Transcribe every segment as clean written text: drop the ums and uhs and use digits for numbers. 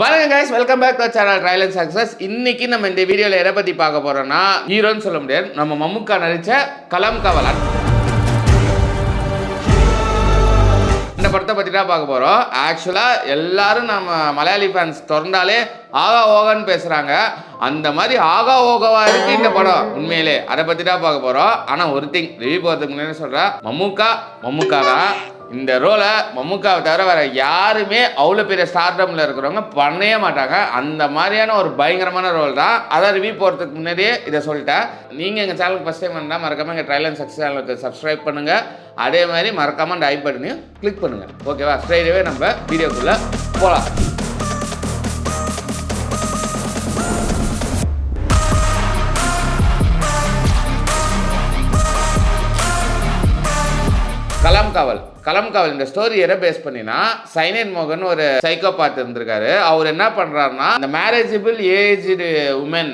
வணக்கம் guys, welcome back to channel trial and success. இன்னைக்கு நம்ம இந்த வீடியோல எதை பத்தி பார்க்க போறோம்னா, ஹீரோன்னு சொல்ல முடியாது, நம்ம மம்முக்கா நடிச்ச களம் காவலன் இந்த படத்தை பத்தி தான் பார்க்க போறோம். ஆக்சுவலா எல்லாரும் நம்ம மலையாளி ஃபேன்ஸ் திறந்தாலே ஆகா ஓகான்னு பேசுறாங்க. அந்த மாதிரி ஆகா ஓகவா இருக்கு இந்த படம். உண்மையிலே அதை பத்தி தான் பார்க்க போறோம். ஆனா ஒரு திங் ரிவ்யூ போகிறதுக்கு முன்னாடி சொல்றேன், மம்முக்கா தான் இந்த ரோலை மம்முக்காவை தவிர வேற யாருமே அவ்வளோ பெரிய ஸ்டார்டம்ல இருக்கிறவங்க பண்ணவே மாட்டாங்க. அந்த மாதிரியான ஒரு பயங்கரமான ரோல் தான். அதான் ரிவ்யூ போகிறதுக்கு முன்னாடியே இதை சொல்லிட்டேன். நீங்கள் எங்கள் சேனலுக்கு ஃபஸ்ட் டைம் வந்தால் மறக்காமல் எங்கள் ட்ரையல் அண்ட் சக்ஸஸ் சேனலுக்கு சப்ஸ்கிரைப் பண்ணுங்கள். அதே மாதிரி மறக்காமல் அந்த ஐ பட்டனையும் கிளிக் பண்ணுங்கள். ஓகேவா? ஸ்ட்ரைட்டாகவே நம்ம வீடியோக்குள்ளே போகலாம். களம் காவல் இந்த ஸ்டோரி எதை பேஸ் பண்ணினா, சைனேட் மோகன் ஒரு சைக்கோபாத் இருந்திருக்காரு. அவர் என்ன பண்றாருன்னா, இந்த மேரேஜபிள் ஏஜ்டு உமன்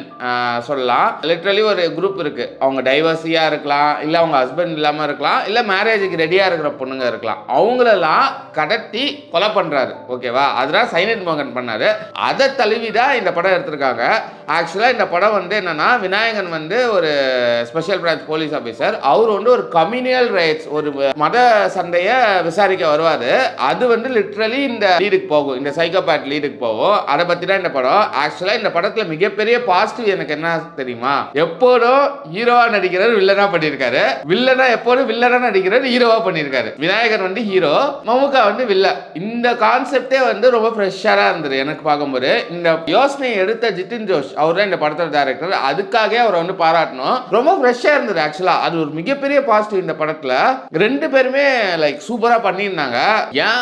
சொல்லலாம், லிட்ரலி ஒரு குரூப் இருக்கு. அவங்க டைவர்ஸியா இருக்கலாம், இல்ல அவங்க ஹஸ்பண்ட் இல்லாம இருக்கலாம், இல்ல மேரேஜுக்கு ரெடியா இருக்கிற பொண்ணுங்க இருக்கலாம். அவங்களெல்லாம் கடத்தி கொலை பண்றாரு. ஓகேவா? அதுதான் சைனேட் மோகன் பண்ணாரு. அதை தழுவிதான் இந்த படம் எடுத்திருக்காங்க. ஆக்சுவலா இந்த படம் என்னன்னா, விநாயகன் ஒரு ஸ்பெஷல் பிரான்ச் போலீஸ் ஆஃபீஸர். அவர் ஒரு கம்யூனியல் ரைட்ஸ், ஒரு மத சண்டைய விசாரிக்க வருவாரு. அது லிட்ரலி இந்த லீடுக்கு போகும், இந்த சைக்கோபாத் லீடுக்கு போகும். அதை பத்தி தான் இந்த படம். ஆக்சுவலா இந்த படத்துல மிகப்பெரிய பாசிட்டிவ் எனக்கு என்ன தெரியுமா, எப்போதும் ஹீரோவா நடிக்கிறார், வில்லனா பண்ணிருக்காரு. வில்லனா எப்போதும் வில்லனா நடிக்கிறார், ஹீரோவா பண்ணிருக்காரு. விநாயகர் ஹீரோ, மம்முக்கா வில்ல. இந்த கான்செப்டே ரொம்ப ஃப்ரெஷ்ஷா இருந்தது எனக்கு பார்க்கும்போது. இந்த யோசனை எடுத்த ஜிதின் ஜோஷ், அவர் தான் இந்த படத்தோட டைரக்டர். அதுக்காக அவரை பாராட்டணும். ரொம்ப ஃப்ரெஷ்ஷா இருந்தது. ஆக்சுவலா அது ஒரு மிகப்பெரிய பாசிட்டிவ் இந்த படத்துல. ரெண்டு பேருமே லைக் சூப்பரா பண்ணியிருந்தாங்க. ஏன்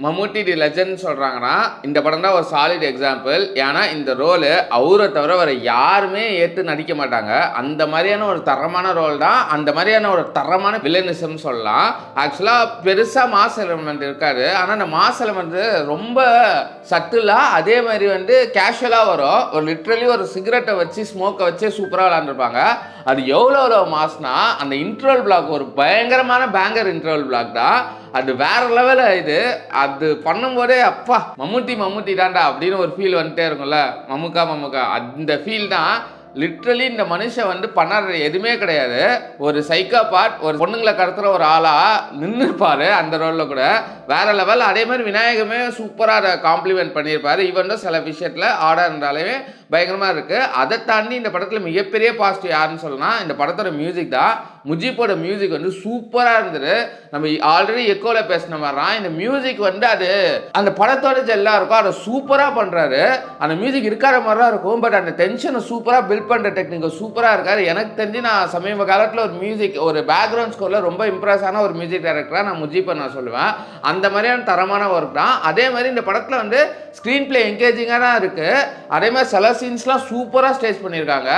மம்முட்டி தி லெஜண்ட் சொல்றாங்கன்னா, இந்த படம் தான் ஒரு சாலிட் எக்ஸாம்பிள். ஏன்னா இந்த ரோலு அவரை தவிர வேற யாருமே ஏற்று நடிக்க மாட்டாங்க. அந்த மாதிரியான ஒரு தரமான ரோல் தான். அந்த மாதிரியான ஒரு தரமான வில்லனிசம் சொல்லலாம். ஆக்சுவலா பெருசா மாஸ் எலிமெண்ட் இருக்காது. ஆனா அந்த மாஸ் எலிமெண்ட் ரொம்ப சட்டிலா, அதே மாதிரி கேஷுவலா வரும். ஒரு லிட்ரலி ஒரு சிகரெட்டை வச்சு ஸ்மோக்கை வச்சு சூப்பரா விளாண்டுருப்பாங்க. அது எவ்வளோ மாஸ்னா, அந்த இன்ட்ரோல் பிளாக் ஒரு பயங்கரமான பேங்கர் இன்ட்ரோல் பிளாக் தான். அது வேற லெவலில். இது அது பண்ணும்போதே அப்பா மம்முட்டி தாண்டா அப்படின்னு ஒரு ஃபீல் வந்துட்டே இருக்கும்ல. மம்முக்கா அந்த ஃபீல் தான். லிட்ரலி இந்த மனுஷன் பண்ணாத எதுவுமே கிடையாது. ஒரு சைக்கோபாத், ஒரு பொண்ணுங்களை கடத்துற ஒரு ஆளா நின்றுப்பாரு அந்த ரோல்ல கூட. வேற லெவல். அதே மாதிரி விநாயகமே சூப்பராக அதை காம்ப்ளிமெண்ட் பண்ணியிருப்பாரு. ஈவன் சில விஷயத்தில் ஆர்டர் இருந்தாலே பயங்கரமாக இருக்கு. அதை தாண்டி இந்த படத்தில் மிகப்பெரிய பாசிட்டிவ் யாருன்னு சொல்லலாம், இந்த படத்தோட மியூசிக் தான். முஜிப்போட மியூசிக் சூப்பராக இருந்தது. நம்ம ஆல்ரெடி எக்கோவில் பேசின மாதிரிதான் இந்த மியூசிக் அது அந்த படத்தோட ஜெல்லா இருக்கும். அதை சூப்பராக பண்ணுறாரு. அந்த மியூசிக் இருக்காத மாதிரி தான் இருக்கும். பட் அந்த டென்ஷனை சூப்பராக பில்ட் பண்ணுற டெக்னிக் சூப்பராக இருக்காரு. எனக்கு தெரிஞ்சு நான் சமீப காலத்தில் ஒரு மியூசிக், ஒரு பேக்ரவுண்ட் ஸ்கோரில் ரொம்ப இம்ப்ரெஸ் ஆன ஒரு மியூசிக் டைரக்டராக நான் முஜிப்பை நான் சொல்லுவேன். அந்த மாதிரியான தரமான ஒர்க் தான். அதே மாதிரி இந்த படத்தில் ஸ்க்ரீன் பிளே என்கேஜிங்காக தான் இருக்குது. அதே மாதிரி சில சீன்ஸ்லாம் சூப்பராக ஸ்டேஜ் பண்ணியிருக்காங்க.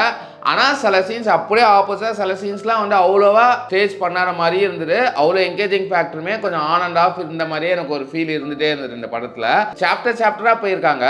ஆனால் சில சீன்ஸ் அப்படியே ஆப்போசிட்டாக, சில சீன்ஸ்லாம் அவ்வளோவா ஸ்டேஜ் பண்ணாத மாதிரியே இருந்தது. அவ்வளோ என்கேஜிங் ஃபேக்டருமே கொஞ்சம் ஆன் அண்ட் ஆஃப் இருந்த மாதிரியே எனக்கு ஒரு ஃபீல் இருந்துகிட்டே இருந்தது இந்த படத்தில். சாப்டராக போயிருக்காங்க.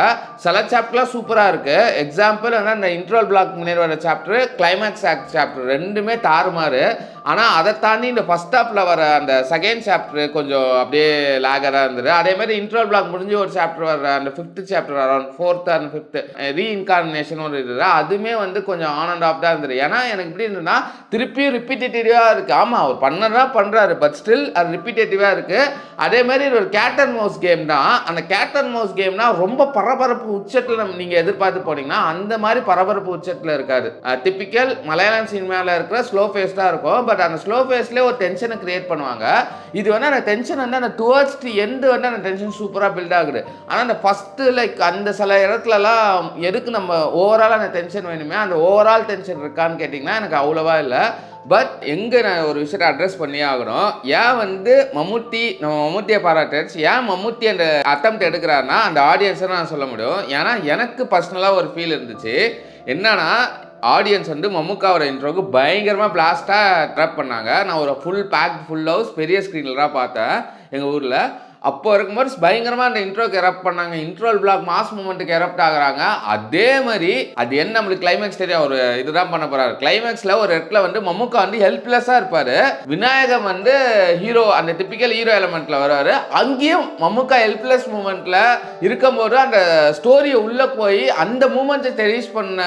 சில சாப்டர்லாம் சூப்பராக இருக்குது. எக்ஸாம்பிள் இந்த இன்ட்ரோல் பிளாக் முன்னேறி வர சாப்டர், கிளைமேக்ஸ் ஆக்ட் சாப்டர் ரெண்டுமே தாறுமாறு. ஆனால் அதை தாண்டி இந்த ஃபர்ஸ்ட் ஹாஃபில் வர அந்த செகண்ட் சாப்டர் கொஞ்சம் அப்படியே லேகராக இருந்தது. அதே மாதிரி இன்ட்ரோல் பிளாக் முடிஞ்சு ஒரு சாப்டர் வர அந்த 5th chapter around 4th and 5th reincarnation ஒரு இது, அதுவுமே கொஞ்சம் ஆன் அண்ட் ஆஃப் தான் இருந்தது. ஏன்னா எனக்கு எப்படி இருந்ததுன்னா, திருப்பியும் ரிப்பீட்டேட்டிவாக இருக்குது. ஆமாம், அவர் பண்ணதான் பண்ணுறாரு, பட் ஸ்டில் அது ரிப்பீட்டேட்டிவாக இருக்குது. அதே மாதிரி ஒரு கேட் அண்ட் மவுஸ் கேம் தான். அந்த கேட் அண்ட் மவுஸ் கேம்னா ரொம்ப பரபரப்பு உச்சத்தில் நீங்கள் எதிர்பார்த்து போனீங்கன்னா அந்த மாதிரி பரபரப்பு உச்சத்தில் இருக்காது. டிப்பிக்கல் மலையாளம் சினிமாவில் இருக்கிற ஸ்லோ ஃபேஸ்டாக இருக்கும். பட் அந்த ஸ்லோ ஃபேஸ்லேயே ஒரு டென்ஷனை கிரியேட் பண்ணுவாங்க. இது அந்த டென்ஷன் அந்த டுவர்ட்ஸ் தி எண்டு அந்த டென்ஷன் சூப்பராக பில்ட் ஆகுது. ஆனால் அந்த ஃபஸ்ட்டு லைக் அந்த சில இடத்துலலாம் எதுக்கு நம்ம ஓவரால் அந்த டென்ஷன் வேணுமே, அந்த ஓவரால் டென்ஷன் இருக்கான்னு கேட்டிங்கன்னா எனக்கு அவ்வளோவா இல்லை. பட் எங்கே நான் ஒரு விஷயத்தை அட்ரஸ் பண்ணியே ஆகணும். ஏன் நம்ம மம்முட்டியை பாராட்டுச்சு, ஏன் மம்முட்டி அந்த அட்டெம்ப்ட் எடுக்கிறாருன்னா அந்த ஆடியன்ஸை நான் சொல்ல முடியும். ஏன்னா எனக்கு பர்சனலாக ஒரு ஃபீல் இருந்துச்சு. என்னன்னா, ஆடியன்ஸ் மம்முக்காவோட இன்ட்ரோக்கு பயங்கரமாக பிளாஸ்டாக ட்ராப் பண்ணாங்க. நான் ஒரு ஃபுல் ஹவுஸ் பெரிய ஸ்க்ரீனில் தான் பார்த்தேன் எங்கள் ஊரில். அப்போ இருக்கும்போது பயங்கரமாக அந்த இன்ட்ரோக்கு எரப்ட் பண்ணாங்க, இன்ட்ரோல் பிளாக் மாஸ் மூமெண்ட்டுக்கு எரப்ட் ஆகுறாங்க. அதே மாதிரி அது என்ன நம்மளுக்கு கிளைமேக்ஸ் தெரியும், ஒரு இதுதான் பண்ண போறாரு. கிளைமேக்ஸில் ஒரு இடத்துல வந்து மம்முக்கா வந்து ஹெல்ப்லெஸ்ஸாக இருப்பார், விநாயகம் வந்து ஹீரோ அந்த டிப்பிக்கல் ஹீரோ எலமெண்ட்ல வருவார். அங்கேயும் மம்முக்கா ஹெல்ப்லெஸ் மூமெண்ட்ல இருக்கும்போது அந்த ஸ்டோரியை உள்ளே போய் அந்த மூமெண்ட்டை டெலிஸ் பண்ண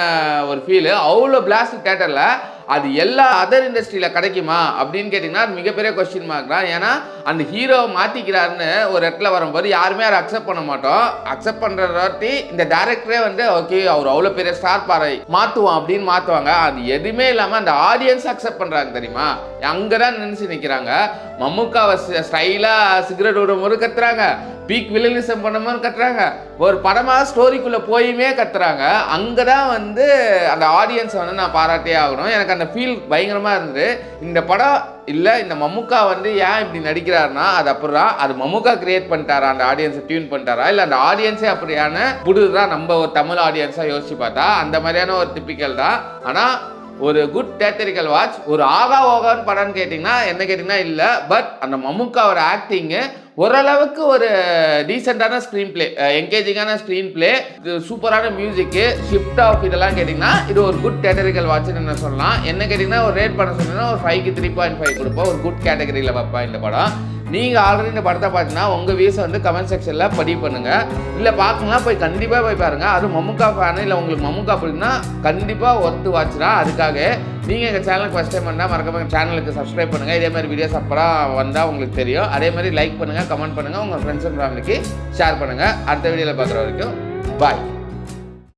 ஒரு ஃபீல் அவ்வளோ பிளாஸ்ட் தேட்டரில். அது எல்லா அதர் இண்டஸ்ட்ரியில் கிடைக்குமா அப்படின்னு கேட்டிங்கன்னா அது மிகப்பெரிய கொஸ்டின் மார்க் தான். ஏன்னா அந்த ஹீரோவை மாற்றிக்கிறாருன்னு ஒரு இடத்துல வரும்போது யாருமே அதை அக்செப்ட் பண்ண மாட்டோம். அக்செப்ட் பண்ணுறதாட்டி இந்த டேரக்டரே வந்து ஓகே அவர் அவ்வளோ பெரிய ஸ்டார் பாறை மாற்றுவோம் அப்படின்னு மாற்றுவாங்க. அது எதுவுமே இல்லாமல் அந்த ஆடியன்ஸ் அக்செப்ட் பண்ணுறாங்க தெரியுமா, அங்கே தான் நினச்சி நிற்கிறாங்க. மம்முக்காவை ஸ்டைலாக சிகரெட் விடும்போது கத்துறாங்க, பீக் வில்லனிசம் பண்ணும்போது கத்துறாங்க, ஒரு படமாக ஸ்டோரிக்குள்ளே போயுமே கத்துறாங்க. அங்கே தான் வந்து அந்த ஆடியன்ஸை வந்து நான் பாராட்டே ஆகணும். எனக்கு அந்த ஃபீல் பயங்கரமாக இருந்தது. இந்த படம் இல்லை இந்த மம்முக்கா வந்து ஏன் இப்படி நடிக்கிறாருன்னா அது அப்புறம் அது மம்முக்கா கிரியேட் பண்ணிட்டாரா, அந்த ஆடியன்ஸை டியூன் பண்ணிட்டாரா, இல்லை அந்த ஆடியன்ஸே அப்படியான புதுதான் நம்ம ஒரு தமிழ் ஆடியன்ஸாக யோசிச்சு பார்த்தா அந்த மாதிரியான ஒரு டிப்பிக்கல் தான். ஆனால் ஒரு குட் தேட்டரிக்கல் வாட்ச். ஒரு ஆகா ஓகான்னு படம்னு கேட்டிங்கன்னா என்ன கேட்டிங்கன்னா இல்லை. பட் அந்த மம்முக்காவோட ஆக்டிங்கு ஓரளவுக்கு ஒரு டீசெண்டான ஸ்க்ரீன் பிளே, என்கேஜிங்கான ஸ்க்ரீன் பிளே, சூப்பரான மியூசிக்கு, ஷிஃப்ட் ஆஃப் இதெல்லாம் கேட்டிங்கன்னா இது ஒரு குட் தேட்டரிக்கல் வாட்ச்னு என்ன சொல்லலாம். என்ன கேட்டிங்கன்னா ஒரு ரேட் பண்ண சொன்னீங்கன்னா ஒரு 5க்கு 3.5 கொடுப்போம். ஒரு குட் கேட்டகரியில் வைப்பேன் இந்த படம். நீங்கள் ஆல்ரெடி இந்த படத்தை பார்த்தீங்கன்னா உங்கள் வியூஸை வந்து கமெண்ட் செக்ஷனில் பதிவு பண்ணுங்கள். இல்லை பார்க்கலாம் போய் கண்டிப்பாக போய் பாருங்கள். அதுவும் மம்முக்கா ஃபேனு இல்லை உங்களுக்கு மம்முக்கா அப்படின்னா கண்டிப்பாக ஒர்த்து வாட்ச் தான். அதுக்காக நீங்கள் எங்கள் சேனலுக்கு ஃபஸ்ட் டைம் வந்தால் மறக்காம எங்கள் சேனலுக்கு சப்ஸ்கிரைப் பண்ணுங்கள். இதே மாதிரி வீடியோஸ் அப்புறம் வந்தால் உங்களுக்கு தெரியும். அதே மாதிரி லைக் பண்ணுங்கள், கமெண்ட் பண்ணுங்கள், உங்கள் ஃப்ரெண்ட்ஸ் அண்ட் ஃபேமிலிக்கு ஷேர் பண்ணுங்கள். அடுத்த வீடியோவில் பார்க்குற வரைக்கும் பாய்.